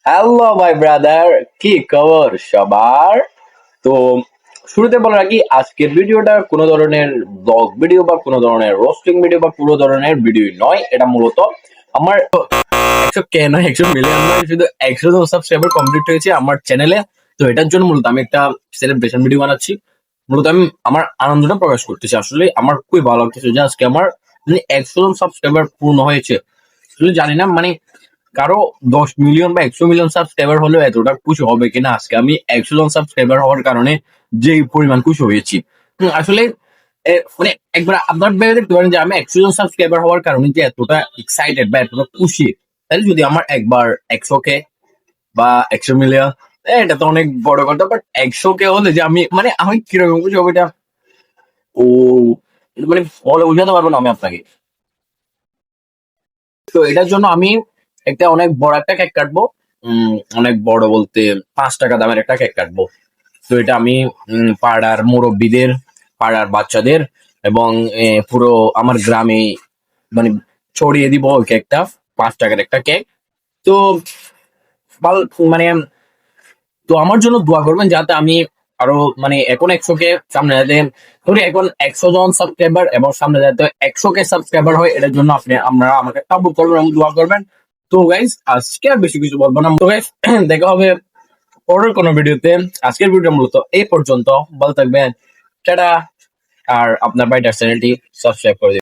Hello my brother, কি খবর সবার? তো শুরুতে বলার আগে আজকের ভিডিওটা কোনো ধরনের ব্লগ ভিডিও বা কোনো ধরনের রোস্টিং ভিডিও বা পুরো ধরনের ভিডিও নয়। এটা মূলত আমার 100K নয়, 100 মিলিয়ন নয়, শুধু 100 সাবস্ক্রাইবার কমপ্লিট হয়েছে আমার চ্যানেলে। তো এটার জন্য মূলত আমি একটা সেলিব্রেশন ভিডিও বানাচ্ছি। মূলত আমি আমার আনন্দটা প্রকাশ করতেছি। আসলে আমার খুবই ভালো লাগতেছে যে আজকে আমার 100 সাবস্ক্রাইবার পূর্ণ হয়েছে। আসলে জানি না মানে কারো 10 মিলিয়ন বা 100 মিলিয়ন সাবস্ক্রাইবার হলেও এতটা খুশি হবে কিনা। আজকে আমি 100 জন সাবস্ক্রাইবার হওয়ার কারণে যে পরিমাণ খুশি হয়েছি, আসলে মানে একবার আপনার ভেবে দেখতে পারেন যে আমি 100 জন সাবস্ক্রাইবার হওয়ার কারণে যে এতটা এক্সাইটেড বা এতটা খুশি, তাহলে যদি আমার একবার 100K বা 100 মিলিয়ন, এটা তো অনেক বড় কথা। বাট 100K হলে যে আমি কিরকম খুশি হবে এটা ও এটা মানে বলে বোঝাতে পারবো না আমি আপনাকে। তো এটার জন্য আমি একটা অনেক বড় একটা কেক কাটবো। অনেক বড় বলতে 5 টাকা দামের একটা কেক কাটবো। তো এটা আমি পাড়ার মুরব্বীদের, পাড়ার বাচ্চাদের এবং পুরো আমার গ্রামে মানে ছড়িয়ে দিব ওই কেকটা। 5 টাকার একটা কেক। তো ভালো মানে তো আমার জন্য দোয়া করবেন যাতে আমি আরো এখন 100K সামনে যাতে ধরি এখন 100 জন সাবস্ক্রাইবার এবং সামনে যাতে 100K সাবস্ক্রাইবার হয়, এটার জন্য আপনারা আমাকে সাপোর্ট করবেন এবং দোয়া করবেন। তো গাইস আজকে আর বেশি কিছু বলবো না। তো গাইস দেখা হবে পরের কোনো ভিডিওতে। আজকের ভিডিও মূলত এই পর্যন্ত। ভালো থাকবেন, টাটা। আর আপনার বাইটার চ্যানেলটি সাবস্ক্রাইব করে দিন।